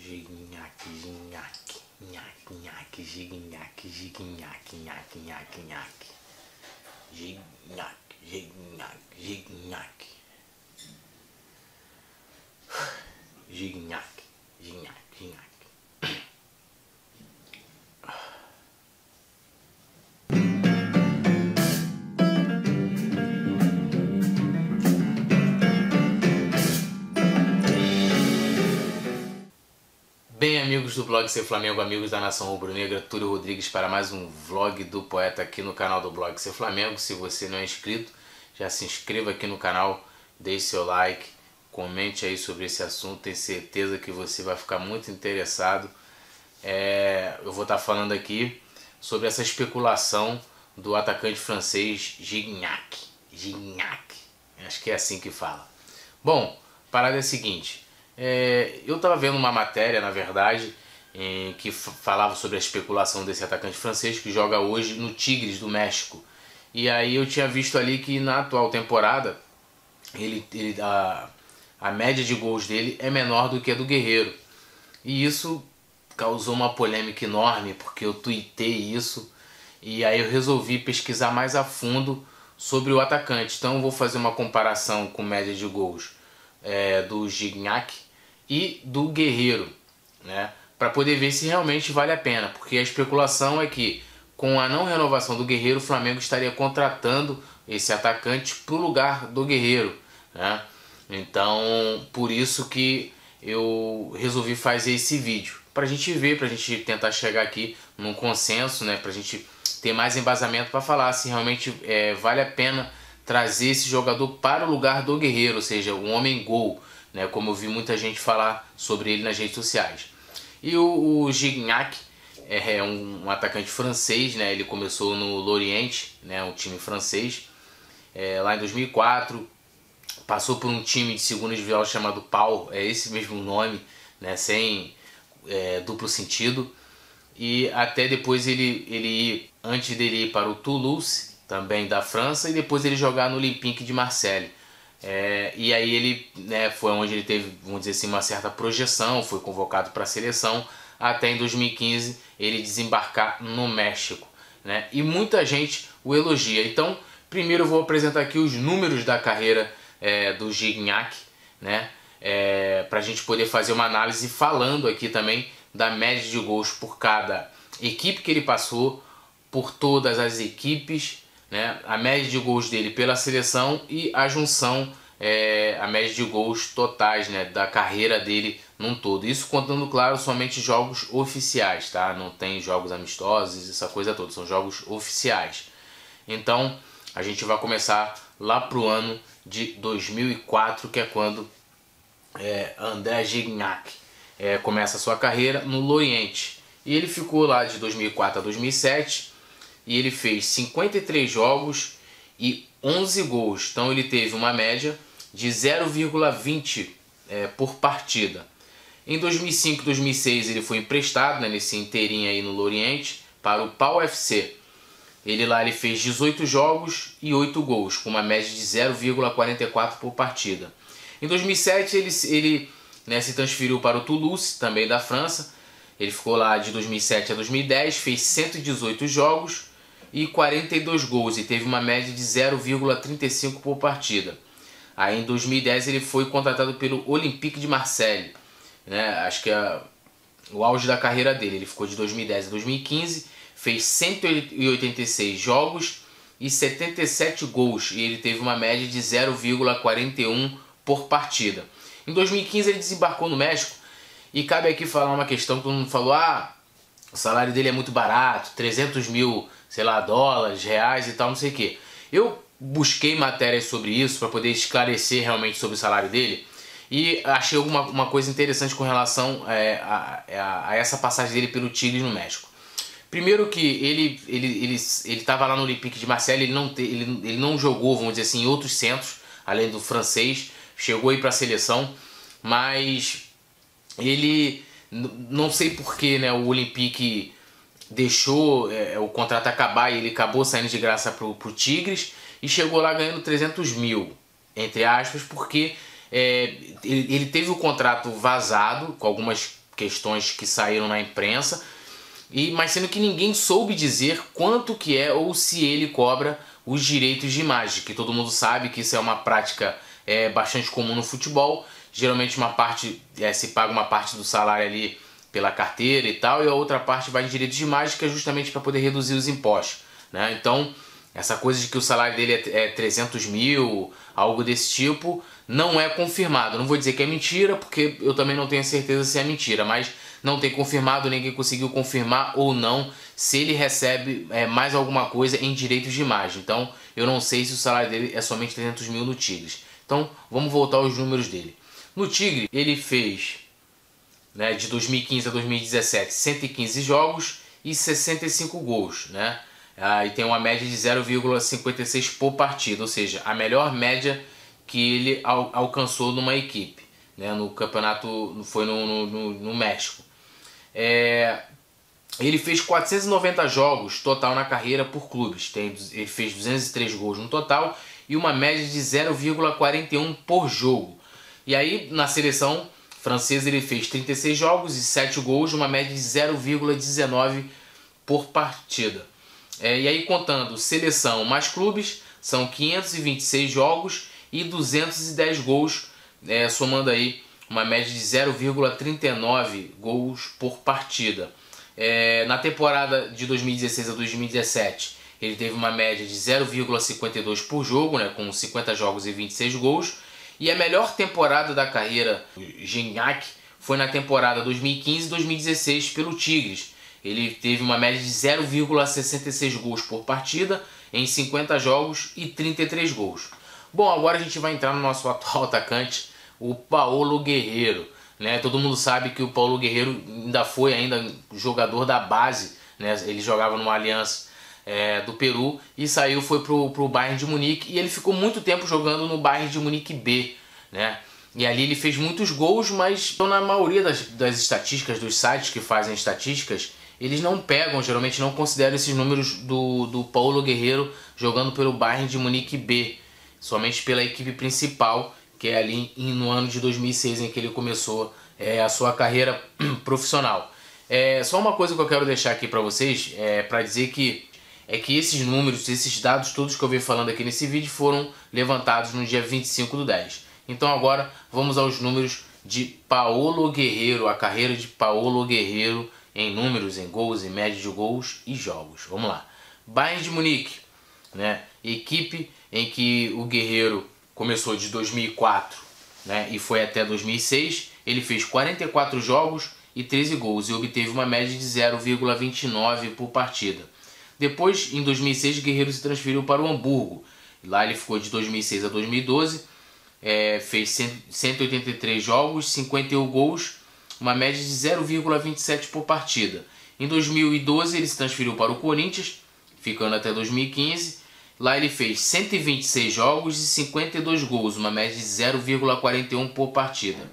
Gignac, gignac, nhac, nhac, gignac, gignac, nhac, nhac, nhac. Gignac, gignac, gignac. Gignac, gignac, gignac. Bem, amigos do Blog Ser Flamengo, amigos da Nação Rubro-Negra, Túlio Rodrigues para mais um vlog do poeta aqui no canal do Blog Ser Flamengo. Se você não é inscrito, já se inscreva aqui no canal, deixe seu like, comente aí sobre esse assunto, tenho certeza que você vai ficar muito interessado. Eu vou estar falando aqui sobre essa especulação do atacante francês Gignac. Acho que é assim que fala. Bom, a parada é a seguinte. Eu estava vendo uma matéria, na verdade, que falava sobre a especulação desse atacante francês que joga hoje no Tigres do México. E aí eu tinha visto ali que na atual temporada a média de gols dele é menor do que a do Guerreiro. E isso causou uma polêmica enorme, porque eu tuitei isso. E aí eu resolvi pesquisar mais a fundo sobre o atacante. Então eu vou fazer uma comparação com média de gols do Gignac e do Guerreiro, né, para poder ver se realmente vale a pena, porque a especulação é que com a não renovação do Guerreiro, o Flamengo estaria contratando esse atacante para o lugar do Guerreiro, né? Então, por isso que eu resolvi fazer esse vídeo, para a gente ver, para a gente tentar chegar aqui num consenso, né, para a gente ter mais embasamento para falar se realmente vale a pena trazer esse jogador para o lugar do Guerreiro, ou seja, um homem-gol, né, como eu vi muita gente falar sobre ele nas redes sociais. E o Gignac é um atacante francês, né, ele começou no Lorient, né, um time francês, lá em 2004, passou por um time de segunda divisão chamado Pau, é esse mesmo nome, né, sem duplo sentido, e até depois antes dele ir para o Toulouse, também da França, e depois ele jogar no Olympique de Marseille. E aí ele, né, foi onde ele teve, vamos dizer assim, uma certa projeção, foi convocado para a seleção, até em 2015 ele desembarcar no México, né, e muita gente o elogia. Então, primeiro eu vou apresentar aqui os números da carreira do Gignac, né, para a gente poder fazer uma análise falando aqui também da média de gols por cada equipe que ele passou, por todas as equipes, né, a média de gols dele pela seleção e a junção, a média de gols totais, né, da carreira dele num todo. Isso contando, claro, somente jogos oficiais, tá? Não tem jogos amistosos, essa coisa toda, são jogos oficiais. Então, a gente vai começar lá pro ano de 2004, que é quando André Gignac começa a sua carreira no Lorient. E ele ficou lá de 2004 a 2007, e ele fez 53 jogos e 11 gols. Então ele teve uma média de 0,20 por partida. Em 2005 e 2006 ele foi emprestado, né, nesse inteirinho aí no Lorient, para o Pau FC. Ele fez 18 jogos e 8 gols, com uma média de 0,44 por partida. Em 2007 ele se transferiu para o Toulouse, também da França. Ele ficou lá de 2007 a 2010, fez 118 jogos e 42 gols e teve uma média de 0,35 por partida. Aí em 2010 ele foi contratado pelo Olympique de Marseille, né? Acho que é o auge da carreira dele. Ele ficou de 2010 a 2015, fez 186 jogos e 77 gols e ele teve uma média de 0,41 por partida. Em 2015 ele desembarcou no México, e cabe aqui falar uma questão que todo mundo falou: o salário dele é muito barato, 300 mil, sei lá, dólares, reais e tal, não sei o que. Eu busquei matérias sobre isso para poder esclarecer realmente sobre o salário dele, e achei uma coisa interessante com relação a essa passagem dele pelo Tigres no México. Primeiro que ele estava lá no Olympique de Marseille, ele não jogou, vamos dizer assim, em outros centros, além do francês, chegou aí para a seleção, mas ele, não sei porquê, né, o Olympique deixou o contrato acabar e ele acabou saindo de graça pro Tigres e chegou lá ganhando 300 mil, entre aspas, porque ele teve o contrato vazado com algumas questões que saíram na imprensa, mas sendo que ninguém soube dizer quanto que é ou se ele cobra os direitos de imagem, que todo mundo sabe que isso é uma prática bastante comum no futebol. Geralmente se paga uma parte do salário ali pela carteira e tal, e a outra parte vai em direitos de imagem, que é justamente para poder reduzir os impostos, né? Então, essa coisa de que o salário dele é 300 mil, algo desse tipo, não é confirmado. Não vou dizer que é mentira, porque eu também não tenho certeza se é mentira, mas não tem confirmado, ninguém conseguiu confirmar ou não se ele recebe mais alguma coisa em direitos de imagem. Então, eu não sei se o salário dele é somente 300 mil no Tigres. Então, vamos voltar aos números dele. No Tigre, ele fez, né, de 2015 a 2017, 115 jogos e 65 gols, né? E tem uma média de 0,56 por partida, ou seja, a melhor média que ele alcançou numa equipe, né? No campeonato, foi no México. Ele fez 490 jogos total na carreira por clubes, ele fez 203 gols no total e uma média de 0,41 por jogo. E aí na seleção francesa ele fez 36 jogos e 7 gols, uma média de 0,19 por partida. E aí contando seleção mais clubes, são 526 jogos e 210 gols, somando aí uma média de 0,39 gols por partida. Na temporada de 2016 a 2017, ele teve uma média de 0,52 por jogo, né, com 50 jogos e 26 gols. E a melhor temporada da carreira do Gignac foi na temporada 2015-2016 pelo Tigres. Ele teve uma média de 0,66 gols por partida em 50 jogos e 33 gols. Bom, agora a gente vai entrar no nosso atual atacante, o Paolo Guerrero, né? Todo mundo sabe que o Paolo Guerrero foi jogador da base, né? Ele jogava no Allianz do Peru e foi pro Bayern de Munique, e ele ficou muito tempo jogando no Bayern de Munique B, né? E ali ele fez muitos gols, mas na maioria das estatísticas, dos sites que fazem estatísticas, eles não pegam, geralmente não consideram esses números do Paolo Guerrero jogando pelo Bayern de Munique B, somente pela equipe principal, que é ali no ano de 2006 em que ele começou a sua carreira profissional. Só uma coisa que eu quero deixar aqui para vocês, para dizer que esses números, esses dados todos que eu venho falando aqui nesse vídeo foram levantados no dia 25/10. Então agora vamos aos números de Paolo Guerrero, a carreira de Paolo Guerrero em números, em gols, em média de gols e jogos. Vamos lá. Bayern de Munique, né? Equipe em que o Guerrero começou de 2004, né, e foi até 2006. Ele fez 44 jogos e 13 gols e obteve uma média de 0,29 por partida. Depois, em 2006, Guerrero se transferiu para o Hamburgo. Lá ele ficou de 2006 a 2012, fez 183 jogos, 51 gols, uma média de 0,27 por partida. Em 2012 ele se transferiu para o Corinthians, ficando até 2015. Lá ele fez 126 jogos e 52 gols, uma média de 0,41 por partida.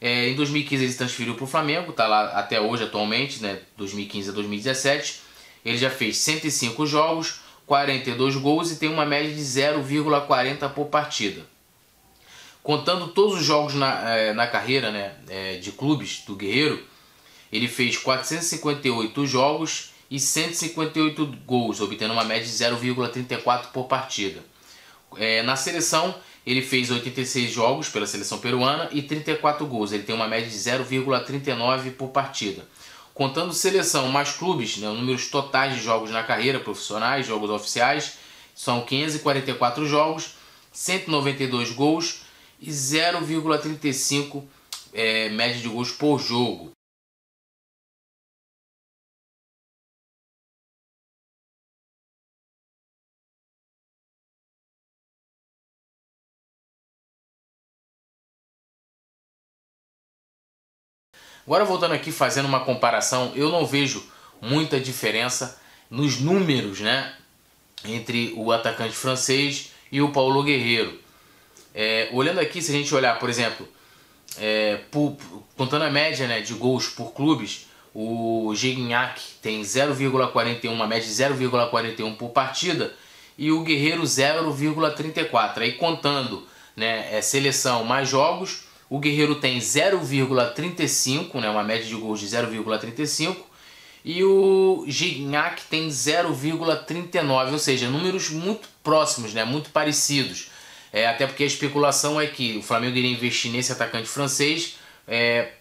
Em 2015 ele se transferiu para o Flamengo, está lá até hoje atualmente, né, 2015 a 2017. Ele já fez 105 jogos, 42 gols e tem uma média de 0,40 por partida. Contando todos os jogos na carreira, né, de clubes do Guerrero, ele fez 458 jogos e 158 gols, obtendo uma média de 0,34 por partida. Na seleção, ele fez 86 jogos pela seleção peruana e 34 gols. Ele tem uma média de 0,39 por partida. Contando seleção mais clubes, né, números totais de jogos na carreira, profissionais, jogos oficiais, são 544 jogos, 192 gols e 0,35 média de gols por jogo. Agora voltando aqui, fazendo uma comparação, eu não vejo muita diferença nos números, né, entre o atacante francês e o Paolo Guerrero. Olhando aqui, se a gente olhar, por exemplo, contando a média, né, de gols por clubes, o Gignac tem 0,41, uma média de 0,41 por partida, e o Guerrero 0,34. Aí contando, né, seleção mais jogos, o Guerreiro tem 0,35, né, uma média de gols de 0,35, e o Gignac tem 0,39, ou seja, números muito próximos, né, muito parecidos. Até porque a especulação é que o Flamengo iria investir nesse atacante francês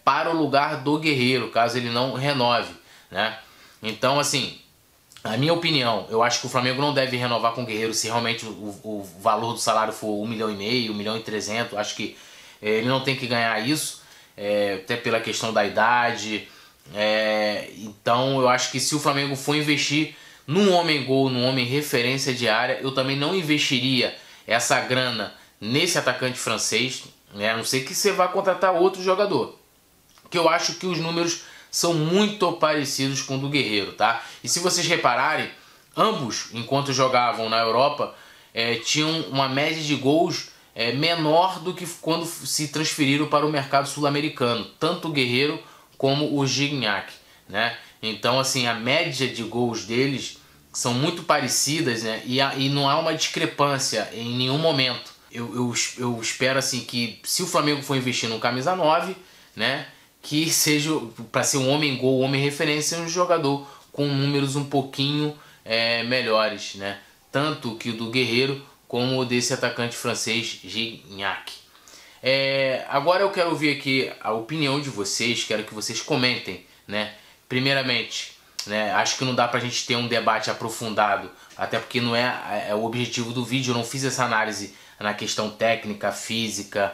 para o lugar do Guerreiro, caso ele não renove, né? Então, assim, a minha opinião, eu acho que o Flamengo não deve renovar com o Guerreiro se realmente o valor do salário for 1,5 milhão, 1,3 milhão. Acho que ele não tem que ganhar isso, até pela questão da idade. Então eu acho que se o Flamengo for investir num homem-gol, num homem referência de área, eu também não investiria essa grana nesse atacante francês, né? A não ser que você vá contratar outro jogador, que eu acho que os números são muito parecidos com o do Guerreiro, tá? E se vocês repararem, ambos, enquanto jogavam na Europa, tinham uma média de gols menor do que quando se transferiram para o mercado sul-americano, tanto o Guerreiro como o Gignac, né? Então, assim, a média de gols deles são muito parecidas, né? E não há uma discrepância em nenhum momento. Eu espero, assim, que se o Flamengo for investir no camisa 9, né, que seja para ser um homem-gol, um homem-referência, um jogador com números um pouquinho melhores, né? Tanto que o do Guerreiro como o desse atacante francês Gignac. Agora eu quero ouvir aqui a opinião de vocês, quero que vocês comentem, né? Primeiramente, né, acho que não dá pra gente ter um debate aprofundado, até porque não é o objetivo do vídeo. Eu não fiz essa análise na questão técnica, física,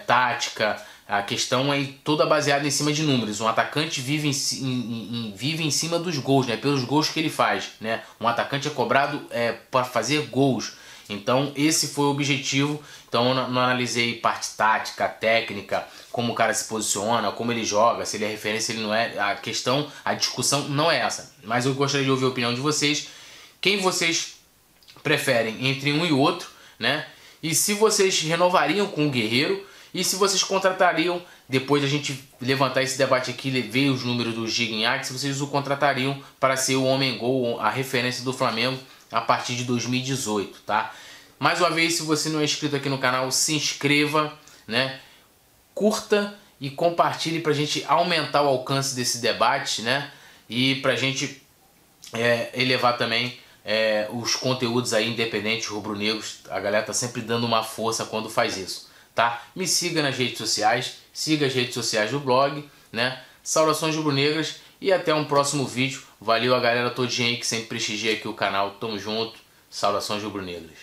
tática. A questão é toda baseada em cima de números. Um atacante vive em cima dos gols, né? Pelos gols que ele faz, né? Um atacante é cobrado para fazer gols. Então esse foi o objetivo. Então eu não analisei parte tática, técnica, como o cara se posiciona, como ele joga, se ele é referência, se ele não é. A questão, a discussão não é essa. Mas eu gostaria de ouvir a opinião de vocês. Quem vocês preferem entre um e outro, né? E se vocês renovariam com o Guerreiro, e se vocês contratariam, depois da gente levantar esse debate aqui, ver os números do Gignac, se vocês o contratariam para ser o homem-gol, a referência do Flamengo a partir de 2018, tá? Mais uma vez, se você não é inscrito aqui no canal, se inscreva, né? Curta e compartilhe para a gente aumentar o alcance desse debate, né? E para a gente elevar também os conteúdos aí independentes rubro-negros. A galera tá sempre dando uma força quando faz isso, tá? Me siga nas redes sociais, siga as redes sociais do blog, né? Saudações rubro-negras e até um próximo vídeo. Valeu a galera todinha aí que sempre prestigia aqui o canal. Tamo junto. Saudações rubro-negras.